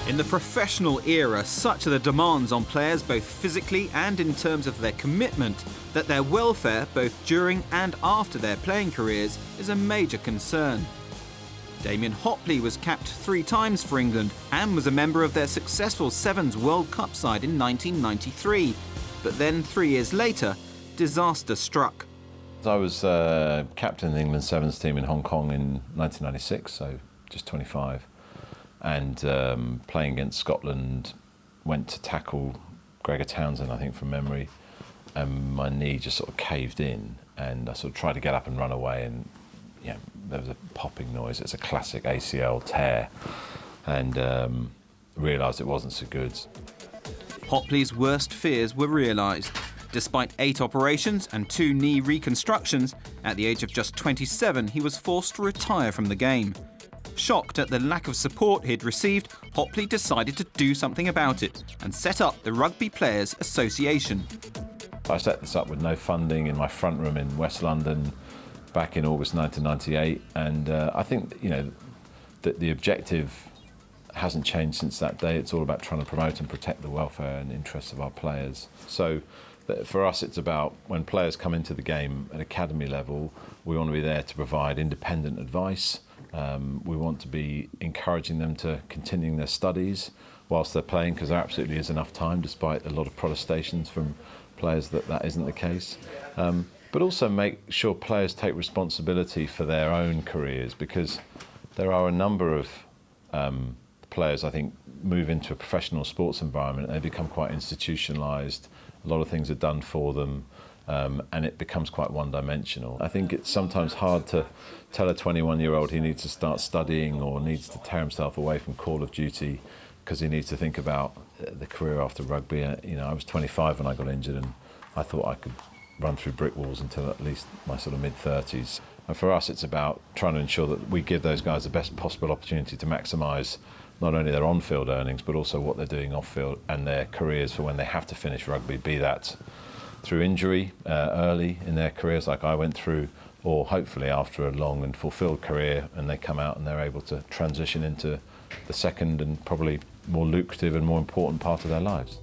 In the professional era, such are the demands on players both physically and in terms of their commitment that their welfare both during and after their playing careers is a major concern. Damian Hopley was capped 3 times for England and was a member of their successful Sevens World Cup side in 1993. But then 3 years later, disaster struck. I was captain of the England Sevens team in Hong Kong in 1996, so just 25. And playing against Scotland, went to tackle Gregor Townsend, I think from memory, and my knee just sort of caved in, and I sort of tried to get up and run away, and yeah, there was a popping noise. It's a classic ACL tear, and realised it wasn't so good. Hopley's worst fears were realised. Despite 8 operations and 2 knee reconstructions, at the age of just 27, he was forced to retire from the game. Shocked at the lack of support he'd received, Hopley decided to do something about it and set up the Rugby Players Association. I set this up with no funding in my front room in West London back in August 1998, and I think that the objective hasn't changed since that day. It's all about trying to promote and protect the welfare and interests of our players. So for us, it's about when players come into the game at academy level, we want to be there to provide independent advice. We want to be encouraging them to continuing their studies whilst they're playing, because there absolutely is enough time, despite a lot of protestations from players that isn't the case. But also make sure players take responsibility for their own careers, because there are a number of players, I think, move into a professional sports environment and they become quite institutionalised. A lot of things are done for them. And it becomes quite one-dimensional. I think it's sometimes hard to tell a 21-year-old he needs to start studying or needs to tear himself away from Call of Duty because he needs to think about the career after rugby. I was 25 when I got injured, and I thought I could run through brick walls until at least my sort of mid-30s. And for us, it's about trying to ensure that we give those guys the best possible opportunity to maximise not only their on-field earnings, but also what they're doing off-field and their careers for when they have to finish rugby, be that through injury early in their careers like I went through, or hopefully after a long and fulfilled career and they come out and they're able to transition into the second and probably more lucrative and more important part of their lives.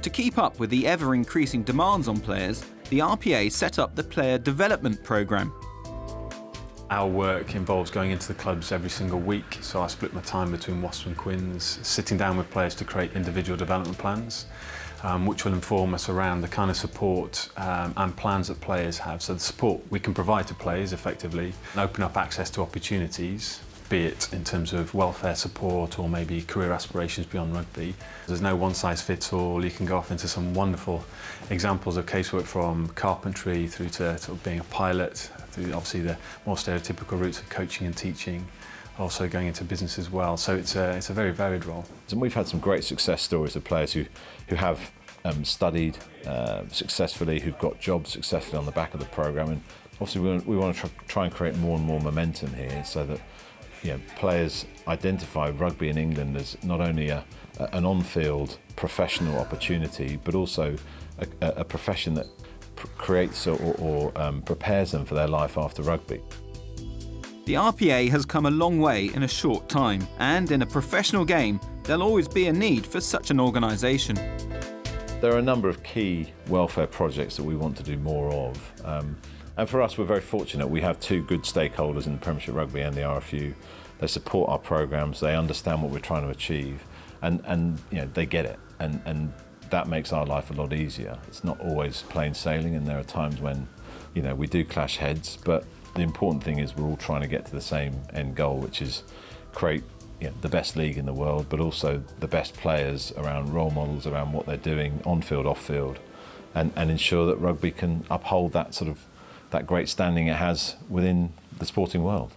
To keep up with the ever-increasing demands on players, the RPA set up the Player Development Programme. Our work involves going into the clubs every single week, so I split my time between Wasps and Quins, sitting down with players to create individual development plans, which will inform us around the kind of support and plans that players have. So the support we can provide to players effectively and open up access to opportunities, be it in terms of welfare support or maybe career aspirations beyond rugby. There's no one-size-fits-all. You can go off into some wonderful examples of casework, from carpentry through to sort of being a pilot, through obviously the more stereotypical routes of coaching and teaching, also going into business as well. So it's a very varied role. And we've had some great success stories of players who have studied successfully, who've got jobs successfully on the back of the programme, and obviously we want to try and create more and more momentum here, so that players identify rugby in England as not only an on-field professional opportunity, but also a profession that creates or prepares them for their life after rugby. The RPA has come a long way in a short time, and in a professional game, there'll always be a need for such an organisation. There are a number of key welfare projects that we want to do more of. And for us, we're very fortunate. We have 2 good stakeholders in the Premiership Rugby and the RFU. They support our programmes, they understand what we're trying to achieve, and they get it. And that makes our life a lot easier. It's not always plain sailing, and there are times when we do clash heads, but the important thing is we're all trying to get to the same end goal, which is create the best league in the world, but also the best players around role models, around what they're doing on-field, off-field, and ensure that rugby can uphold that great standing it has within the sporting world.